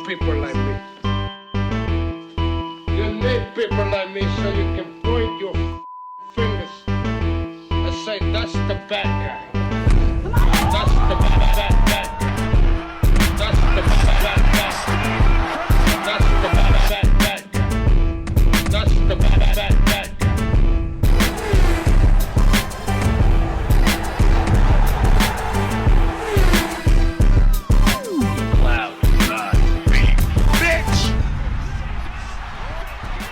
people like me. You need people like me so you can point your fingers and say, that's the bad guy. That's the bad guy. That's the bad guy. That's the bad guy. That's the bad guy.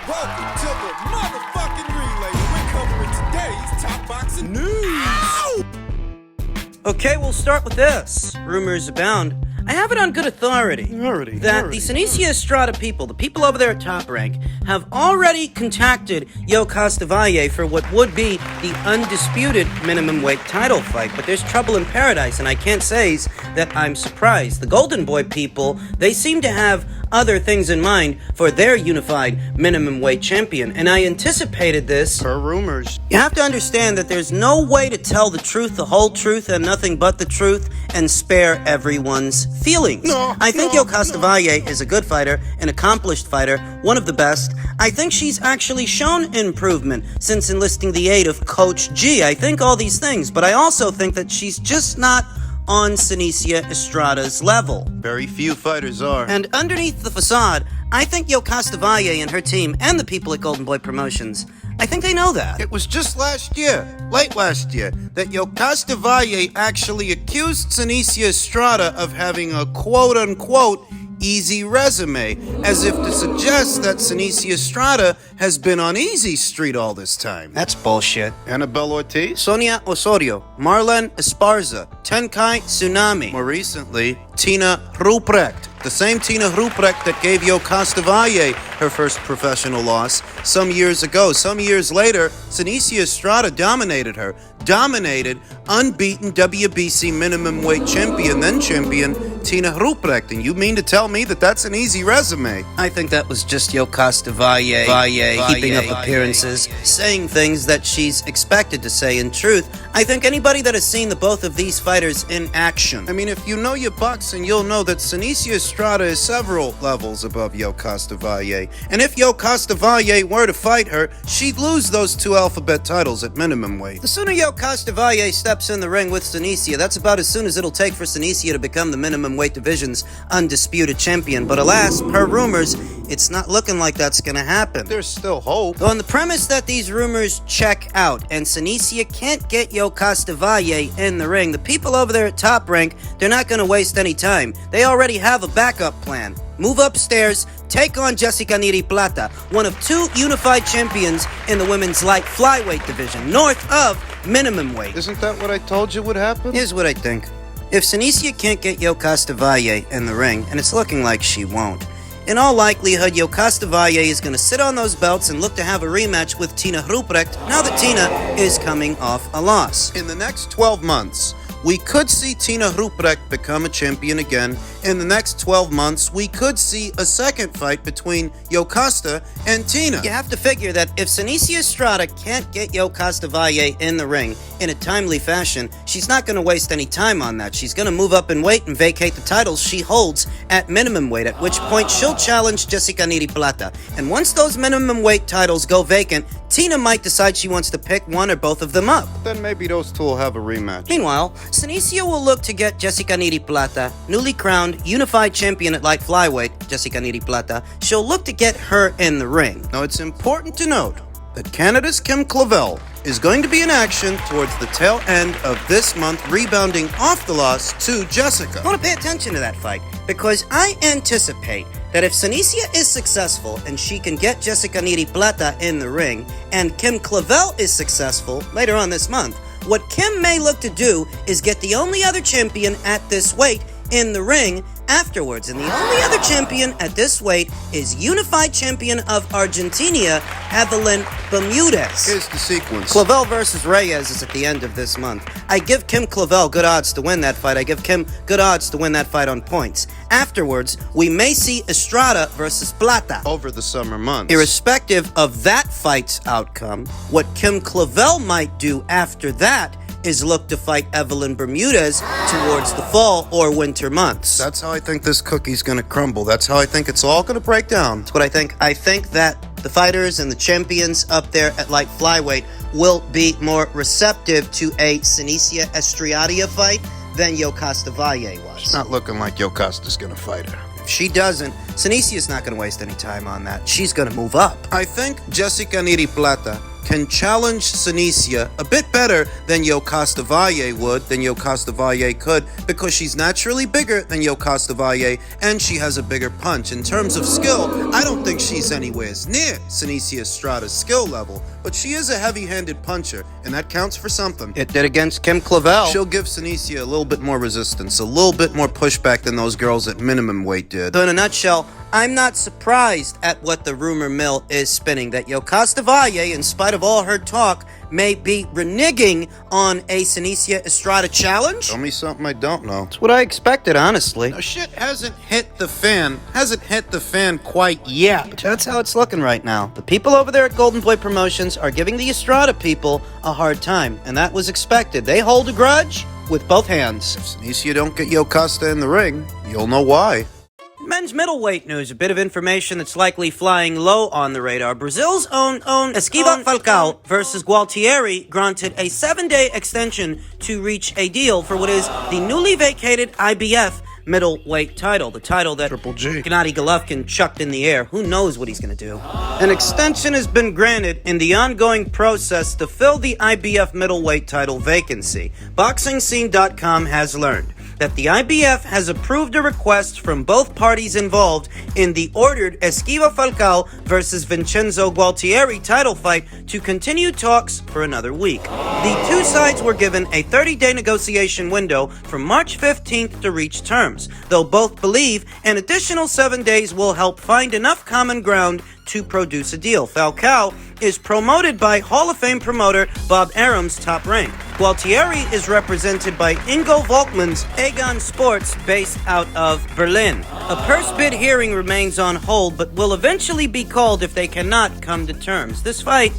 Welcome to the motherfucking relay. We're covering today's top boxing news. Ow! Okay, we'll start with this. Rumors abound. I have it on good authority that the Senicia Estrada people, the people over there at Top Rank, have already contacted Yo Costa Valle for what would be the undisputed minimum weight title fight. But there's trouble in paradise, and I can't say that I'm surprised. The Golden Boy people, they seem to have other things in mind for their unified minimum weight champion, and I anticipated this per rumors. You have to understand that there's no way to tell the truth, the whole truth, and nothing but the truth, and spare everyone's feelings. I think Yo Costa Valle is a good fighter, an accomplished fighter, one of the best. I think she's actually shown improvement since enlisting the aid of Coach G. I think all these things, but I also think that she's just not on Senicia Estrada's level. Very few fighters are. And underneath the facade, I think Yo Costa Valle and her team and the people at Golden Boy Promotions, I think they know that. It was just late last year, that Yo Costa Valle actually accused Senicia Estrada of having a quote-unquote easy resume, as if to suggest that Senicia Estrada has been on easy street all this time. That's bullshit. Annabelle Ortiz? Sonia Osorio, Marlon Esparza, Tenkai Tsunami. More recently, Tina Ruprecht. The same Tina Ruprecht that gave Yo Costa Valle her first professional loss some years ago. Some years later, Senicia Estrada dominated her. Dominated unbeaten WBC minimum weight champion, then champion, Tina Ruprecht. And you mean to tell me that that's an easy resume? I think that was just Yo Costa Valle keeping up appearances, saying things that she's expected to say. In truth, I think anybody that has seen the both of these fighters in action, I mean, if you know your boxing, you'll know that Senicia Estrada is several levels above Yo Costa Valle. And if Yo Costa Valle were to fight her, she'd lose those 2 alphabet titles at minimum weight. The sooner Yo Costa Valle steps in the ring with Senicia, that's about as soon as it'll take for Senicia to become the minimum weight division's undisputed champion. But alas, per rumors, it's not looking like that's gonna happen. There's still hope. On the premise that these rumors check out and Senicia can't get Yo Costa Valle in the ring, the people over there at Top Rank, they're not gonna waste any time. They already have a backup plan. Move upstairs, take on Jessica Nery-Plata, one of 2 unified champions in the women's light flyweight division, north of minimum weight. Isn't that what I told you would happen? Here's what I think. If Senicia can't get Yo Costa Valle in the ring, and it's looking like she won't, in all likelihood, Yo Costa Valle is going to sit on those belts and look to have a rematch with Tina Ruprecht now that Tina is coming off a loss. In the next 12 months, we could see Tina Ruprecht become a champion again. In the next 12 months, we could see a second fight between Yo Costa and Tina. You have to figure that if Senicia Estrada can't get Yo Costa Valle in the ring in a timely fashion, she's not going to waste any time on that. She's going to move up in weight and vacate the titles she holds at minimum weight, at which point she'll challenge Jessica Nery-Plata. And once those minimum weight titles go vacant, Tina might decide she wants to pick one or both of them up. Then maybe those 2 will have a rematch. Meanwhile, Senicia will look to get Jessica Nery-Plata, newly crowned unified champion at light flyweight, Jessica Nery-Plata. She'll look to get her in the ring. Now, it's important to note that Canada's Kim Clavel is going to be in action towards the tail end of this month, rebounding off the loss to Jessica. I want to pay attention to that fight, because I anticipate that if Senicia is successful and she can get Jessica Nery-Plata in the ring, and Kim Clavel is successful later on this month, what Kim may look to do is get the only other champion at this weight in the ring afterwards. And the only other champion at this weight is unified champion of Argentina, Evelyn Bermudez. Here's the sequence. Clavel versus Reyes is at the end of this month. I give Kim Clavel good odds to win that fight. I give Kim good odds to win that fight on points. Afterwards, we may see Estrada versus Plata. Over the summer months. Irrespective of that fight's outcome, what Kim Clavel might do after that is look to fight Evelyn Bermudez towards the fall or winter months. That's how I think this cookie's gonna crumble. That's how I think it's all gonna break down. That's what I think. I think that the fighters and the champions up there at light flyweight will be more receptive to a Senicia Estrada fight than Yokasta Valle was. It's not looking like Yokasta's gonna fight her. If she doesn't, Senicia's not going to waste any time on that. She's going to move up. I think Jessica Nery-Plata can challenge Senicia a bit better than Yokasta Valle would, than Yokasta Valle could, because she's naturally bigger than Yokasta Valle, and she has a bigger punch. In terms of skill, I don't think she's anywhere near Senicia Estrada's skill level, but she is a heavy-handed puncher, and that counts for something. It did against Kim Clavel. She'll give Senicia a little bit more resistance, a little bit more pushback than those girls at minimum weight did. So in a nutshell, I'm not surprised at what the rumor mill is spinning, that Yokasta Valle, in spite of all her talk, may be reneging on a Senicia Estrada challenge. Show me something I don't know. That's what I expected, honestly. Now, shit hasn't hit the fan quite yet. That's how it's looking right now. The people over there at Golden Boy Promotions are giving the Estrada people a hard time, and that was expected. They hold a grudge with both hands. If Senicia don't get Yokasta in the ring, you'll know why. Men's middleweight news, a bit of information that's likely flying low on the radar. Brazil's own Esquiva Falcao versus Gualtieri granted a 7-day extension to reach a deal for what is the newly vacated IBF middleweight title, the title that Triple G. Gennady Golovkin chucked in the air. Who knows what he's going to do? An extension has been granted in the ongoing process to fill the IBF middleweight title vacancy. BoxingScene.com has learned that the IBF has approved a request from both parties involved in the ordered Esquiva Falcao versus Vincenzo Gualtieri title fight to continue talks for another week. The two sides were given a 30-day negotiation window from March 15th to reach terms, though both believe an additional 7 days will help find enough common ground to produce a deal. Falcao is promoted by Hall of Fame promoter Bob Arum's Top Rank. Gualtieri is represented by Ingo Volkmann's Aegon Sports, based out of Berlin. A purse bid hearing remains on hold, but will eventually be called if they cannot come to terms. This fight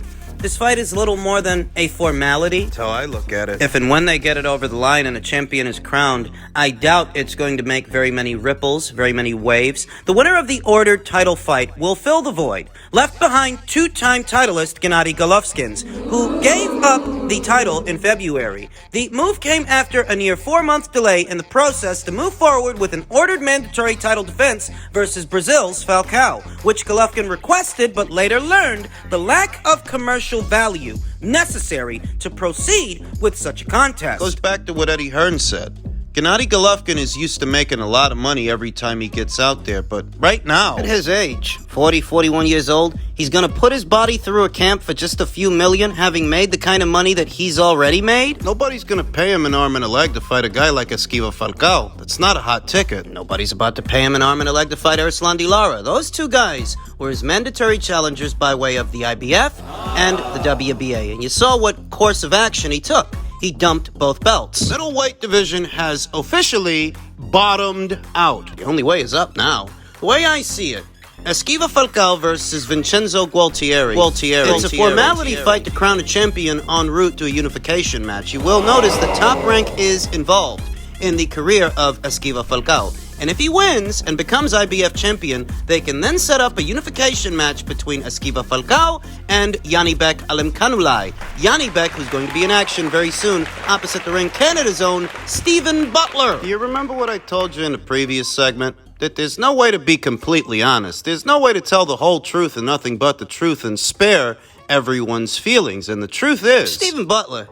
is little more than a formality. That's how I look at it. If and when they get it over the line and a champion is crowned, I doubt it's going to make very many ripples, very many waves. The winner of the ordered title fight will fill the void, left behind two-time titleist Gennady Golovkin, who gave up the title in February. The move came after a near 4-month delay in the process to move forward with an ordered mandatory title defense versus Brazil's Falcao, which Golovkin requested but later learned the lack of commercial value necessary to proceed with such a contest. Goes back to what Eddie Hearn said. Gennady Golovkin is used to making a lot of money every time he gets out there, but right now, At his age, 40, 41 years old, he's gonna put his body through a camp for just a few million, having made the kind of money that he's already made? nobody's gonna pay him an arm and a leg to fight a guy like Esquiva Falcao. That's not a hot ticket. Nobody's about to pay him an arm and a leg to fight Ruslan de Lara. Those two guys were his mandatory challengers by way of the IBF and the WBA, and you saw what course of action he took. He dumped both belts. Middleweight division has officially bottomed out. The only way is up now. The way I see it, Esquiva Falcao versus Vincenzo Gualtieri. It's a formality fight to crown a champion en route to a unification match. You will notice that Top Rank is involved in the career of Esquiva Falcao. And if he wins and becomes IBF champion, they can then set up a unification match between Esquiva Falcao and Janibek Alemkanulai. Janibek, who's going to be in action very soon, opposite the ring, Canada's own Stephen Butler. Do you remember what I told you in the previous segment? That there's no way to be completely honest. There's no way to tell the whole truth and nothing but the truth and spare everyone's feelings. And the truth is, Stephen Butler,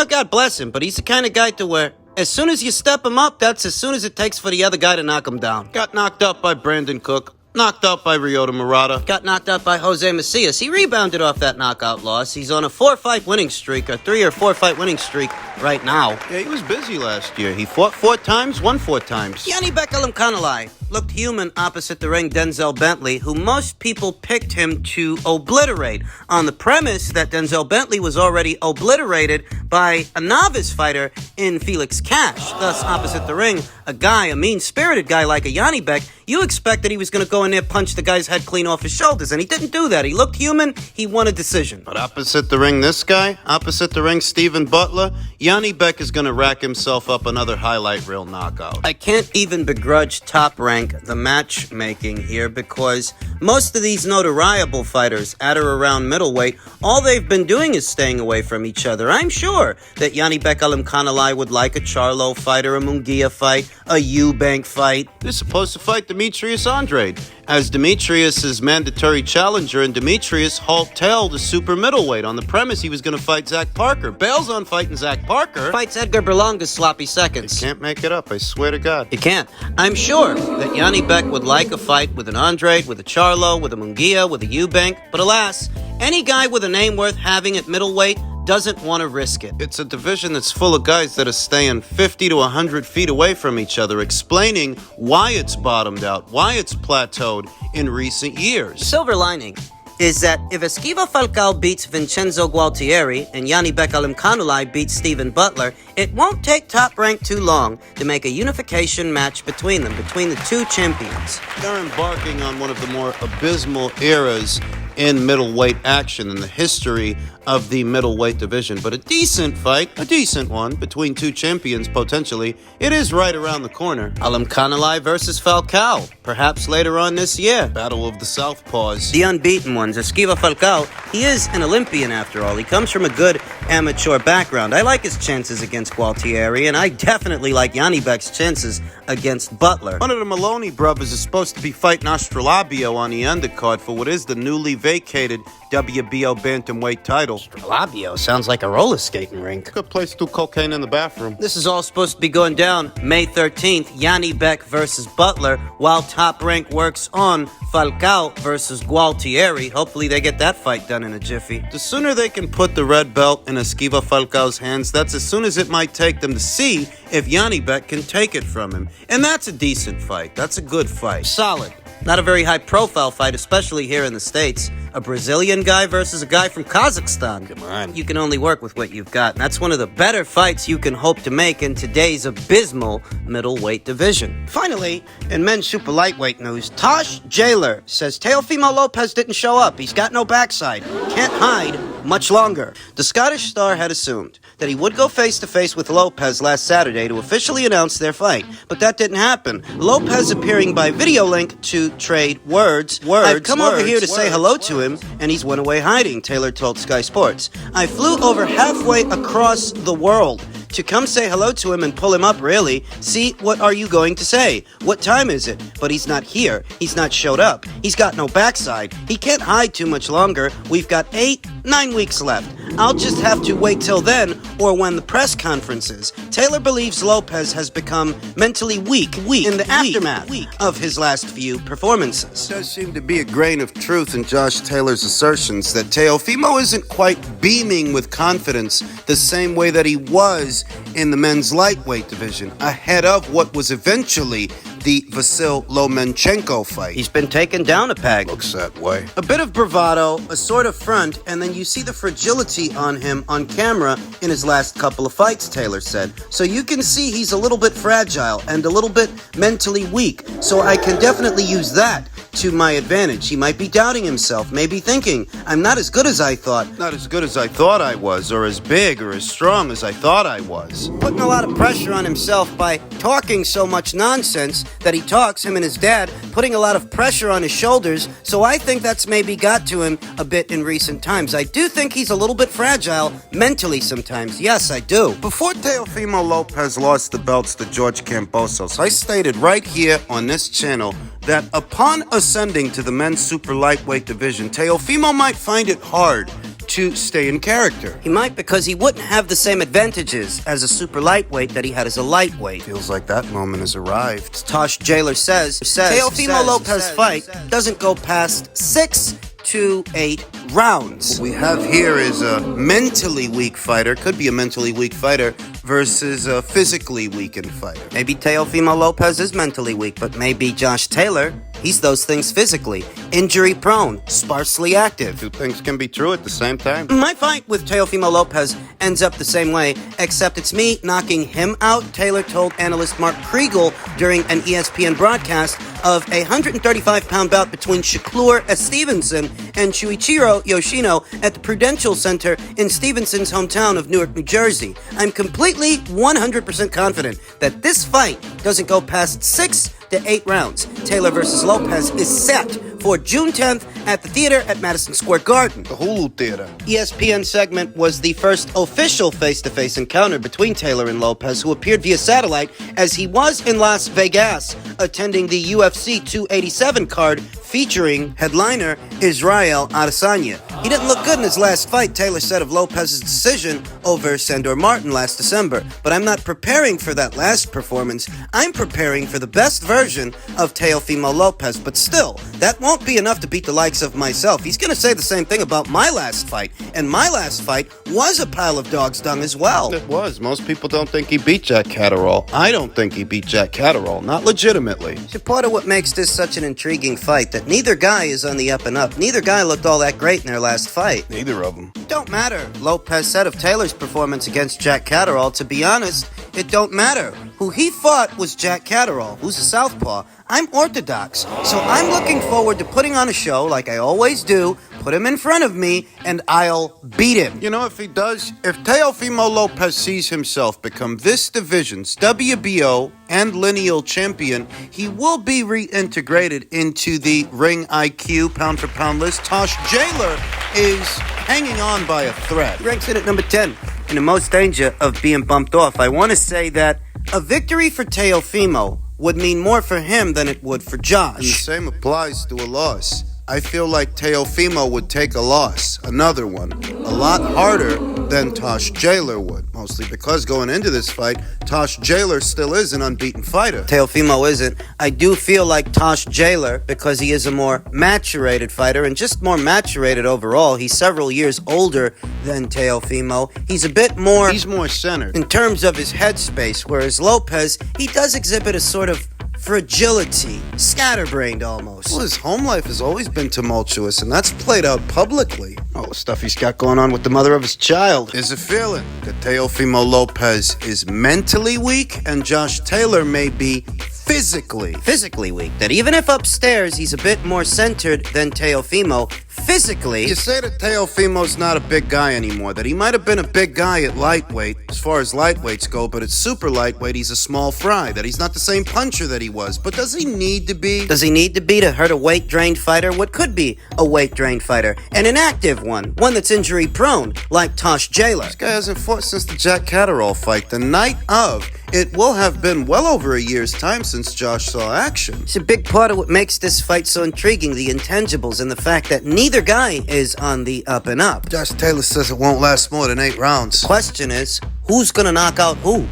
God bless him, but he's the kind of guy to where as soon as you step him up, that's as soon as it takes for the other guy to knock him down. got knocked up by Brandon Cook, knocked out by Ryota Murata. Got knocked out by Jose Macias. He rebounded off that knockout loss. He's on a 4-fight winning streak, a 3 or 4-fight winning streak right now. Yeah, he was busy last year. He fought 4 times, won 4 times. Janibek Alemkanulai looked human opposite the ring Denzel Bentley, who most people picked him to obliterate on the premise that Denzel Bentley was already obliterated by a novice fighter in Felix Cash. Thus, opposite the ring, a mean-spirited guy like a Janibek, you expect that he was going to go go in there, punch the guy's head clean off his shoulders, and he didn't do that. He looked human. He won a decision. But opposite the ring, this guy, opposite the ring, Stephen Butler, Janibek is going to rack himself up another highlight reel knockout. I can't even begrudge Top Rank the matchmaking here because most of these notoriable fighters at or around middleweight, all they've been doing is staying away from each other. I'm sure that Janibek Alimkhanalai would like a Charlo fight or a Munguia fight, a Eubank fight. They're supposed to fight Demetrius Andrade as Demetrius' mandatory challenger, and Demetrius halt-tailed a super middleweight on the premise he was going to fight Zach Parker. Bails on fighting Zach Parker. Fights Edgar Berlonga's sloppy seconds. Can't make it up, I swear to God. You can't. I'm sure that Janibek would like a fight with an Andrade, with a Charlo, with a Munguia, with a Eubank, but alas, any guy with a name worth having at middleweight doesn't want to risk it. It's a division that's full of guys that are staying 50 to 100 feet away from each other, explaining why it's bottomed out, why it's plateaued in recent years. Silver lining is that if Esquiva Falcao beats Vincenzo Gualtieri and Janibek Alimkhanalai beats Stephen Butler, it won't take Top Rank too long to make a unification match between them, between the two champions. They're embarking on one of the more abysmal eras in middleweight action in the history of the middleweight division. But a decent fight, a decent one, between two champions, potentially, it is right around the corner. Alimkhanalai versus Falcao, perhaps later on this year. Battle of the Southpaws. The unbeaten ones. Esquiva Falcao, he is an Olympian after all. He comes from a good amateur background. I like his chances against Gualtieri, and I definitely like Janibek's chances against Butler. One of the Maloney brothers is supposed to be fighting Astrolabio on the undercard for what is the newly vacated WBO bantamweight title. Astrolabio sounds like a roller skating rink. Good place to do cocaine in the bathroom. This is all supposed to be going down May 13th, Janibek versus Butler, while Top Rank works on Falcao versus Gualtieri. Hopefully they get that fight done in a jiffy. The sooner they can put the red belt in Esquiva Falcao's hands, that's as soon as it might take them to see if Janibek can take it from him. And that's a decent fight. That's a good fight. Solid. Not a very high-profile fight, especially here in the States. A Brazilian guy versus a guy from Kazakhstan. Come on. You can only work with what you've got, and that's one of the better fights you can hope to make in today's abysmal middleweight division. Finally, in men's super lightweight news, Tosh Jailer says Teofimo Lopez didn't show up. He's got no backside. Can't hide much longer. The Scottish star had assumed that he would go face-to-face with Lopez last Saturday to officially announce their fight, but that didn't happen. Lopez appearing by video link to trade words. I've come over here to say hello to him, and he's went away hiding, Taylor told Sky Sports. I flew over halfway across the world to come say hello to him and pull him up, really. See, what are you going to say? What time is it? But he's not here. He's not showed up. He's got no backside. He can't hide too much longer. We've got 9 weeks left. I'll just have to wait till then or when the press conference is. Taylor believes Lopez has become mentally weak in the aftermath of his last few performances. There does seem to be a grain of truth in Josh Taylor's assertions that Teofimo isn't quite beaming with confidence the same way that he was in the men's lightweight division, ahead of what was eventually the Vasil Lomachenko fight. He's been taken down a peg. Looks that way. A bit of bravado, a sort of front, and then you see the fragility on him on camera in his last couple of fights, Taylor said. So you can see he's a little bit fragile and a little bit mentally weak. So I can definitely use that to my advantage. He might be doubting himself, maybe thinking, I'm not as good as I thought. Not as good as I thought I was, or as big or as strong as I thought I was. Putting a lot of pressure on himself by talking so much nonsense that he talks, him and his dad, putting a lot of pressure on his shoulders, so I think that's maybe got to him a bit in recent times. I do think he's a little bit fragile mentally sometimes. Yes, I do. Before Teofimo Lopez lost the belts to George Kambosos, I stated right here on this channel that upon ascending to the men's super lightweight division, Teofimo might find it hard to stay in character. He might, because he wouldn't have the same advantages as a super lightweight that he had as a lightweight. Feels like that moment has arrived. Tosh Jailer says Teofimo Lopez fight doesn't go past 6 to 8 rounds. What we have here is a mentally weak fighter, could be a mentally weak fighter, versus a physically weakened fighter. Maybe Teofimo Lopez is mentally weak, but maybe Josh Taylor He's those things physically. Injury-prone, sparsely active. Two things can be true at the same time. My fight with Teofimo Lopez ends up the same way, except it's me knocking him out, Taylor told analyst Mark Kriegel during an ESPN broadcast of a 135-pound bout between Shakur Stevenson and Shuichiro Yoshino at the Prudential Center in Stevenson's hometown of Newark, New Jersey. I'm completely 100% confident that this fight doesn't go past 6 to 8 rounds. Taylor versus Lopez is set for June 10th at the theater at Madison Square Garden. The Hulu Theater. ESPN segment was the first official face-to-face encounter between Taylor and Lopez, who appeared via satellite as he was in Las Vegas attending the UFC 287 card featuring headliner Israel Adesanya. He didn't look good in his last fight, Taylor said of Lopez's decision over Sandor Martin last December. But I'm not preparing for that last performance. I'm preparing for the best version of Teofimo Lopez. But still, that won't be enough to beat the likes of myself. He's going to say the same thing about my last fight. And my last fight was a pile of dog's dung as well. It was. Most people don't think he beat Jack Catterall. I don't think he beat Jack Catterall. Not legitimately. So part of what makes this such an intriguing fight, that neither guy is on the up and up. Neither guy looked all that great in their last fight. Neither of them. Don't matter. Lopez said of Taylor's performance against Jack Catterall, to be honest, it don't matter. Who he fought was Jack Catterall, who's a southpaw. I'm orthodox, so I'm looking forward to putting on a show like I always do, put him in front of me, and I'll beat him. You know, if he does, if Teofimo Lopez sees himself become this division's WBO and lineal champion, he will be reintegrated into the Ring IQ pound-for-pound list. Tosh Jailer is hanging on by a thread. He ranks in at number 10, in the most danger of being bumped off. I want to say that a victory for Teofimo would mean more for him than it would for Josh. And the same applies to a loss. I feel like Teofimo would take a loss, another one, a lot harder than Tosh Jailer would. Mostly because going into this fight, Tosh Jailer still is an unbeaten fighter. Teofimo isn't. I do feel like Tosh Jailer, because he is a more maturated fighter, and just more maturated overall. He's several years older than Teofimo. He's a bit more... He's more centered. in terms of his headspace, whereas Lopez, he does exhibit a sort of fragility, scatterbrained almost. Well, his home life has always been tumultuous, and that's played out publicly. All the stuff he's got going on with the mother of his child. There's a feeling that Teofimo Lopez is mentally weak, and Josh Taylor may be physically weak. That even if upstairs he's a bit more centered than Teofimo, physically... You say that Teofimo's not a big guy anymore, that he might have been a big guy at lightweight, as far as lightweights go, but at super lightweight he's a small fry, that he's not the same puncher that he was. But does he need to be? Does he need to be to hurt a weight-drained fighter? What could be a weight-drained fighter? And an active one that's injury-prone, like Tosh Jailer. This guy hasn't fought since the Jack Catterall fight, the night of. It will have been well over a year's time since Josh saw action. It's a big part of what makes this fight so intriguing, the intangibles and the fact that neither guy is on the up and up. Josh Taylor says it won't last more than 8 rounds. Question is, who's gonna knock out who?